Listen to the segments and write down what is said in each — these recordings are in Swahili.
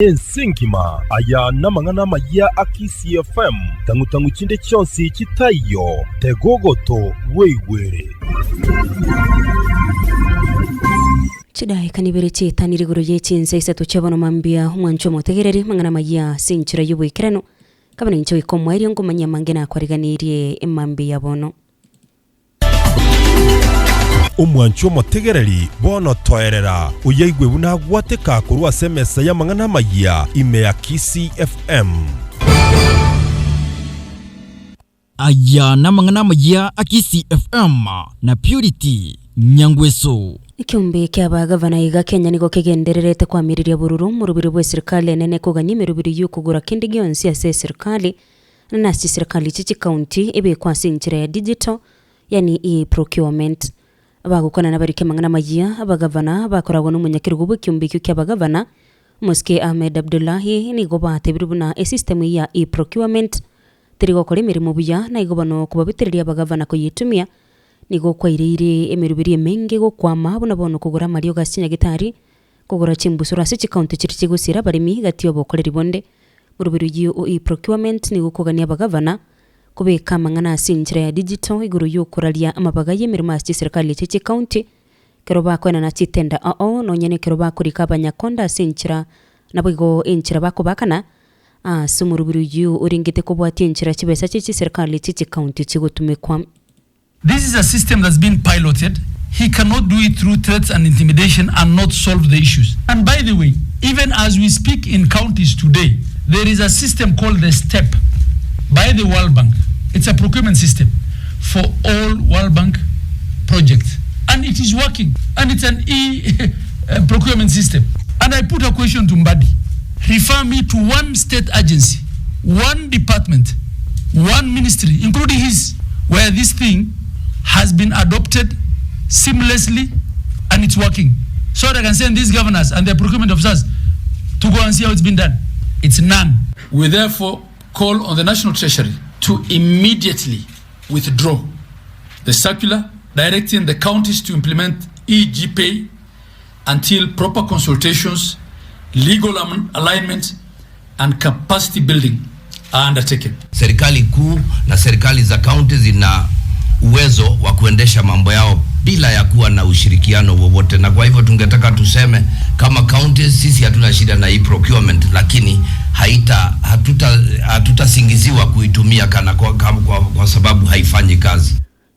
Ensinkima aya namangana maya Akisi FM tangutangu chinde chonsi chitayo tegogoto weiwere chidai kanibere chitani rigoro yechinse isatu chabano mambia mwancho motegereri mangana maya sinchira yubwikirano kabana incho ikomweri ngo manya mangena kwariganirie emambia bono umwancho motegereri bono toerera uyaigwe buna gwateka kurwa semesa ya mangana maya ime ya Akisi FM aya na mangana maya Akisi FM na Purity Nyangweso ikiumbe kyaba gavana iga Kenya nigo kegendererete kwa miriri ya bururu mu rubiri rwa serikali nene kuganya mirubiri y'ukugura kindi gyonsi ya serikali na serikali chichi county ebe kwa sinchira ya digital yani e-procurement abagukona nabarike mangana maya abagavana bakoragwa n'umunyakirwa bw'ikiumbe cy'abagavana Muske Ahmed Abdullahi nigo batebirubuna system ya e-procurement tirigo kore mirimo buya na igobano kubabitirira abagavana ko yitumia nigo kwairire emirubiri emenge go kwama bona bono kugura Mario Gasinya gitari kugura chimbusura se county chiri gusira barimi gatiyo bokorera ibonde murubiri y'o e-procurement nigo kugania abagavana kubeka mangana sinchira ya digital iguru y'ukuralia amabaga yemirimo ya serikali chichi county keroba kwena na chitenda no nyene keroba kurika abanyakonda sinchira nabwo inchira bakobakana sumurubiri y'o uringite kubwati inchira chibesa chichi serikali chichi county chigutumekwa. This is a system that's been piloted. He cannot do it through threats and intimidation and not solve the issues. And by the way, even as we speak in counties today, there is a system called the STEP by the World Bank. It's a procurement system for all World Bank projects. And it is working. And it's an e-procurement system. And I put a question to Mbadi. Refer me to one state agency, one department, one ministry, including his, where this thing has been adopted seamlessly and it's working. So that I can send these governors and their procurement officers to go and see how it's been done. It's none. We therefore call on the National Treasury to immediately withdraw the circular directing the counties to implement e-GPay until proper consultations, legal alignment and capacity building are undertaken. Serikali kuu na serikali za county zina uwezo wa kuendesha mambo yao bila ya kuwa na ushirikiano wowote, na kwa hivyo tungetaka tuseme kama counties sisi hatuna shida na e-procurement, lakini hatutasingiziwa kuitumia kwa sababu haifanyi kazi.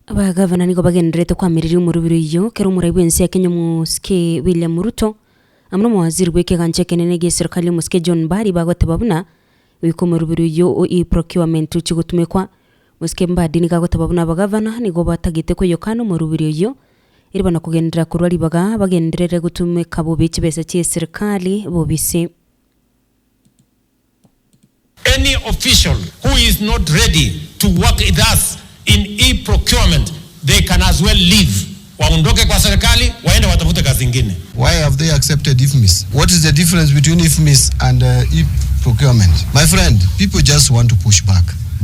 Abagavana nigo bagenderete kwa miriri umurubiri yo kero muraibu ensi ya Kenya Muske William Ruto amno mwaziri weke ganche kenene serikali Muske John Bari bagote babuna wiko murubiri yo e-procurement uchigutumekwa Muske Mbadi nigagote babuna abagavana nigo batagite ko yokano murubiri yo iribana kugendera kurwali bagenderere gutumeka bubici bese cye serikali bobisi. Any official who is not ready to work with us in e-procurement, they can as well leave. Waondoke kwa serikali, waende watafute kazi nyingine. Why have they accepted IFMIS? What is the difference between IFMIS and e-procurement? My friend, people just want to push back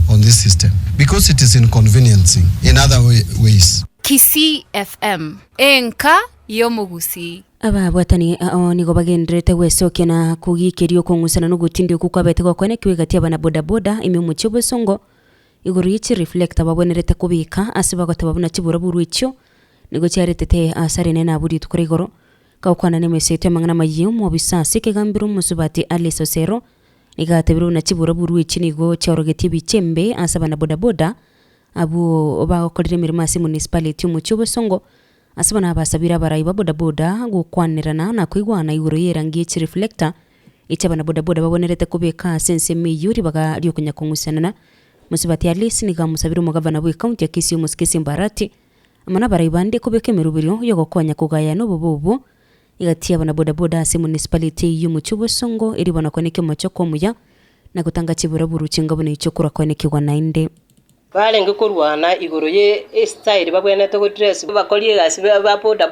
on this system because it is inconveniencing in other ways. Kisii FM enka yomugusi ababwatani nigo bagenderete wesoke na kugikirio kungusana no gutindi kukwabete kwene kwigati abana boda boda ime mu Kibosongo iguru yici reflect ababonerete kubika asibagote babuna kibura buru icyo nigo cyaretete asare nena buri tukore igoro kawkwana nemesete mangana mayiyo mu bisasi kegambiro musubati Alice Osero nigatebiro na kibura buru ici nigo cyorogeti bicembe asabana boda boda abu bakorire mirima municipality mu Kibosongo asabana abasabira barayiba boda boda gukwanirana na kwigwana iguru yerangiye ci reflector icabana boda boda babonerete kubeka sense miyuri baga ryo kunya kungusana musibati Alice nigamusabira umugavana bwe county ya Kisii Muske Simbarati amana barayibande kubeka mirubiro yo gukonya kugaya no bububu igati abana boda boda municipality yo mu Kibosongo iribana koneke mu cyo komuya na gutanga kibura buru kingabone cyo kurakwenekirwa nainde Vale ngikurwana igoro ye style babwena to dress bakoliye gasi ba poda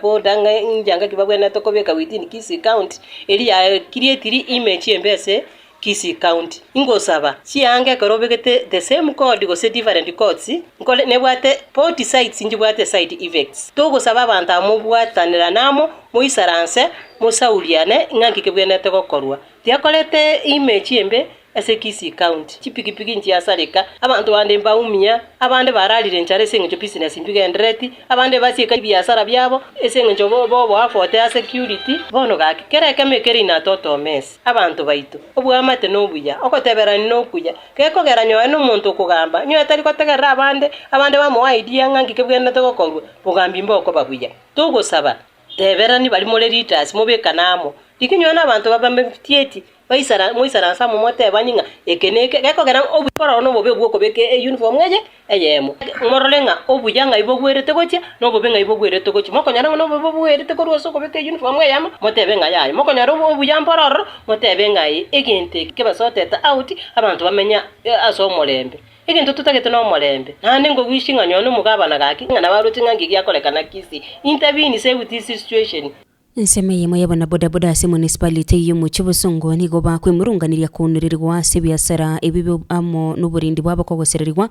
njanga kibabwena to kobeka within Kisii County eri ya create image embese Kisii County ingosaba siange korobegete the same code go se different codes ngole nebwate 40 sites njibwate side effects togo saba abantu amubwatanira namo muisaranse musauliane ngangike bwene to gokorwa tiakolete image embe ase Kisii County chipikipiki ntiasarika abantu bande mbaumia abande baralire nchare sengo business imbigendereti abande basika biashara byabo esengo bo afote a security bono gaki kereke mekeri na toto mess abantu baitu obwamate nobuya okoteberani nokuya keko geranyo no muntu kugamba nyo atari kotegera abande bamo idea ngangi kebwene togokorwa bugambi mboko babuya tugusaba teberani bali more leaders mubeka namo dikinyona abantu babambe tieti moisara samu mote banyinga ekeneke geko gera obukora no bobe bwoko beke uniform ngeje eyemo morolenga obuyanga ibogwerete goche no bobenga ibogwerete goche mokonyara no bobwerete korwoso ko beke uniform ngeyama mote benga yayi mokonyara obuyambororo mote benga egente kebasoteta out abantu bamenya aso molembe ikintu tutagete no molembe nande ngo wishinga nyono mugabana gaki ngana barutinga ngigi yakolekana Kisii intervene save with this situation. Nseme yemo yabana bodaboda ase municipality yo muchibusongo nigo bakwimurunganirya kunurirwa ase biasara ebibo amo n'uburindi bwabakogosererwa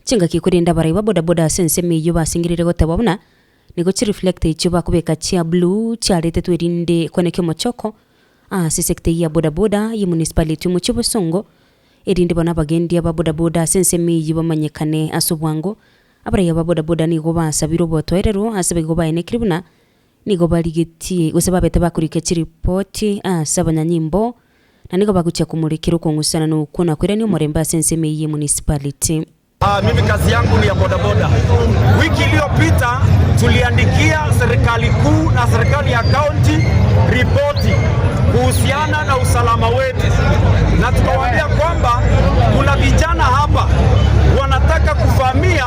cinga kikurinda baraiba bodaboda ase nseme yo basingirire gotababona nigo chi reflect icho bakubeka chia blue charete twirinde koneke mochoko ase sector ya bodaboda yo municipality muchibusongo erinde bana bagendi aba bodaboda ase nseme yo bamanyekane asubwango abaraiba bodaboda nigo basabiro botwerero ase bigo baenekiribuna nigo baligetie gusaba bete bakurike chiripoti sabanyanyimbo na nigo bagucha kumurikira kongusana no kuna kwirani umuremba senseme yi municipality. Mimi kazi yangu ni ya bodaboda. Wiki iliyopita tuliandikia serikali kuu na serikali ya county ripoti kuhusiana na usalama wetu, na tukawaambia kwamba kuna vijana hapa wanataka kufamia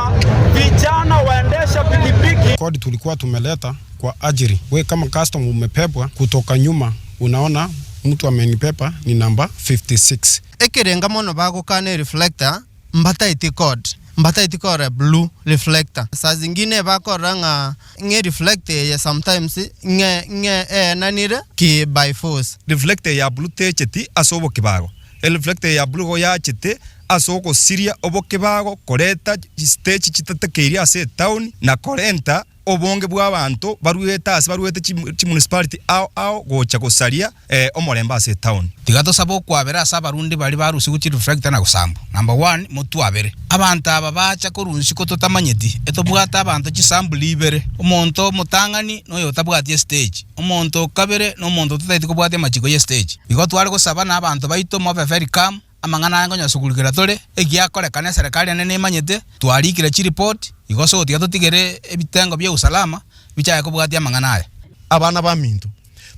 vijana waendesha pikipiki. Kodi tulikuwa tumeleta kwa ajiri. We kama customer umepepwa kutoka nyuma, unaona mtu amenipepa ni namba 56. Ekerenga mono bago kane reflector mbata iti code blue reflector. Saa zingine bako ranga nge reflector ya sometimes nge nanire ki by force. Reflector ya blue techeti asobo kibago. Reflector ya blue go ya chete asoko siria obo kibago koreta stage chitatekeria ase town na korenta obonge bw'abantu baruete chi municipality ao gocha gosaria omoremba ase town. Tigato sabo kwabera asa barundi bali barusi guchi reflector na gusambu. Number 1 mutu abere. Abantu aba bacha korunsi ko totamanyeti. Eto bwata abantu chisambu libere. Omonto mutangani no yotabwati stage. Omonto kabere no monto tutaiti ko bwate machiko ye stage. Bigo twari go sabana abantu baito mo very calm. Amangana ngonya sukulikira tole egiakorekana serikali nene imanyete twarikire chi report igoso tigato tigere ebitengo bya usalama bichaye ko bwati amangana aya abana ba minto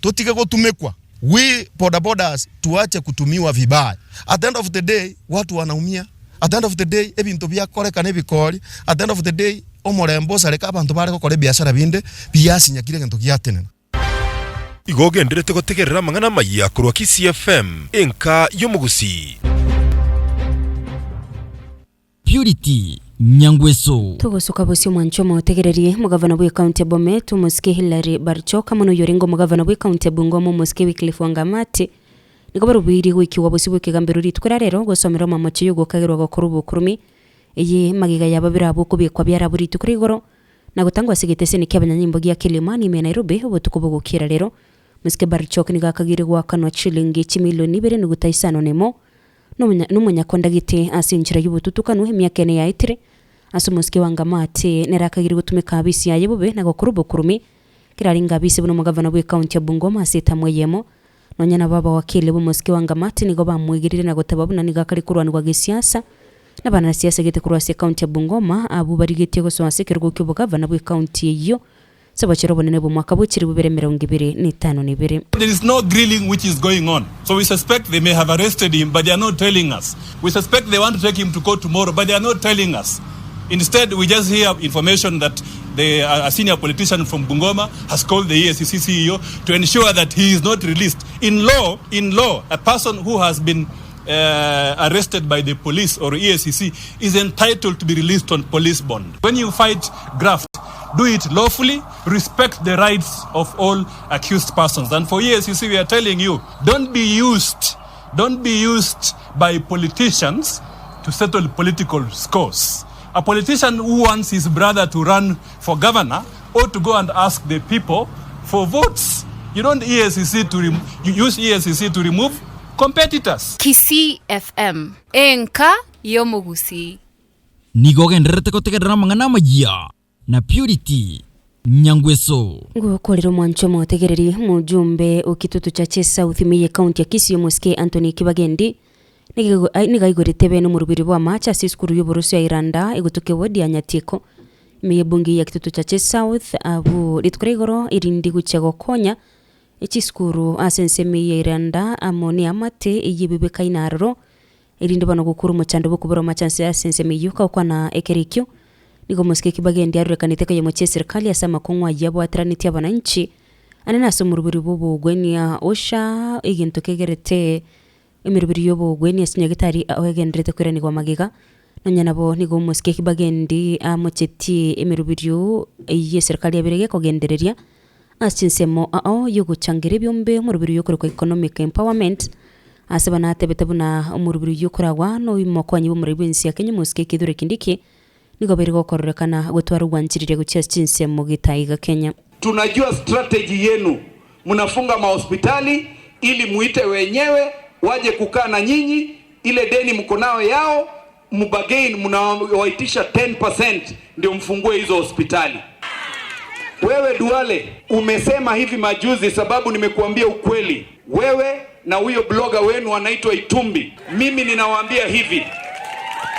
totige gotumekwa we bodabodas tuache kutumiwa vibaya. At the end of the day watu wanaumia. At the end of the day ebintu byakorekana ebikori. At the end of the day omorembo sareka abantu bare gukora biashara binde byasinyakire gento gyatenena. Igogenderete gotegerera mangana maya kurwa Kisii FM enka yomugusi. Purity Nyangweso tugosuka bosi mwanchomo utegererie mugavana wa county ya Bomet Muske Hilary Barchoka muno yorengo mugavana wa county ya Bungoma Muske Wycliffe Wangamati niko barubiri wiki wabosi bwekegambiro ritwara rero gosomera mamacho yugo kagirwa gokurubu kurumi eye magiga yababira buko bekwa byaraburi tukurigoro na gutangwa sigitese ni kyabanyanyimbo gya Kilimani me Nairobi obutukubo gukira rero Muske Barchoka ni gakagirwa kanwa chilingi 1 milioni 2 n'ugutaisano nemo n'umunyakonda gite asinjira y'ubututukano emyaka ene ya itire aso Muske Wangamati nerakagiri gutumika abisi yaye bube na gokurubo kurumi kiraringa abisi buno mugavana wa county ya Bungoma asetamwe yemo nonyana baba wakile bu Muske Wangamati nigo bamwigirire na gotababuna nigakari kurwanirwa gisiasa nabana siasa gite kurwase county ya Bungoma abu barigete goswase kirgo cy'ubugavana wa county iyo sabachirobone bo mwaka bukiri bubere 2025. There is no grilling which is going on. So we suspect they may have arrested him, but they are not telling us. We suspect they want to take him to court tomorrow, but they are not telling us. Instead, we just hear information that a senior politician from Bungoma has called the EACC CEO to ensure that he is not released. In law, a person who has been arrested by the police or EACC is entitled to be released on police bond. When you fight graft, do it lawfully, respect the rights of all accused persons. And for EACC, we are telling you, don't be used by politicians to settle political scores. A politician who wants his brother to run for governor ought to go and ask the people for votes. You don't use EACC to remove competitors. Kisii FM enka yomugusi nigogenderete gutegerera mang'ana magia na Purity Nyangweso gukorera mwancho motegereri mujumbe ukitutu cha South Miye County ya Kisii Muske Anthony Kibagendi nigaigorete bene mu rubiri rwa macha siskuru y'uburusi ya Iranda igutuke wodi ya Nyatiko Miye bungi ya kitutu cha South abu litkorigoro irindi guchego konya ichiskuru asensemi ya Iranda amoni amate iyibibe kainarro irindi bano gukuru muchando bukubura machanse asensemi yuka kwa na ekerikyo nigo Muske Kibagendi arurekanite kaye mu serikali asama kongwa yabo atraniti abananchi anena somurubiri bobo gwenia osha iginto kegerete emirubiri yobo gwenia sinyagitari awegendrete kwirani kwa magiga nonyana bo nigo Muske Kibagendi amocheti emirubiri ye serikali yabirege kogendereria asinsemo yuguchangire byombe murubiri yokore kwa economic empowerment asabana tebetabuna umurubiri yokuragwa no imokwanyi bo muribinsi ya Kenya Muske Kidure Kindiki nigo beri gokorrekana gutwara rwanjirire guchya sinsemo gitaiga Kenya. Tunajua strategy yenu, mnafunga mahospitali ili muite wenyewe waje kukaa na nyinyi, ile deni mko nao yao mubagain, mnawaitisha 10% ndio mfungue hizo hospitali. Wewe Duale umesema hivi majuzi, sababu nimekuambia ukweli, wewe na huyo blogger wenu anaitwa Itumbi. Mimi ninawaambia hivi,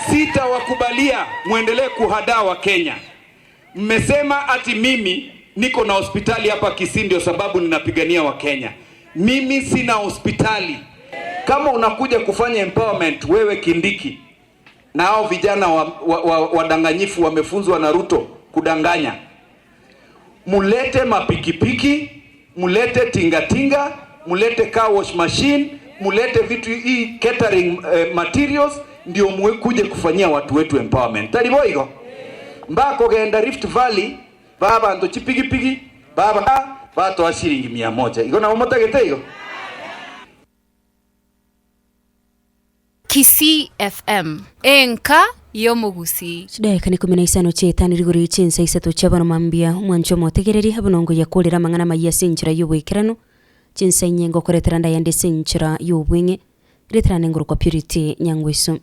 sitawakubalia muendelee kuhadaa wa Kenya. Mmesema ati mimi niko na hospitali hapa Kisii ndio sababu ninapigania wa Kenya. Mimi sina hospitali. Kama unakuja kufanya empowerment wewe Kindiki na hao vijana wadanganyifu wamefunzwa na Ruto kudanganya, mulete mapikipiki, mulete tingatinga, mulete car wash machine, mulete vitu hii catering materials ndio kuje kufanyia watu wetu empowerment. Taliboigo mbako genda Rift Valley baba ndo chipigipigi baba bato shilingi 100 iko na umotagete hiyo. Kisii FM enka yomugusi chideka ni 15 chetani rigori chinsa isato chabana mambia mwancho motegereri habonongo ya kolera mangana maya sinchira yobwekirano chinsa inyengo koreteranda yande sinchira yobwenge retrane ngoro kwa Purity Nyangweso.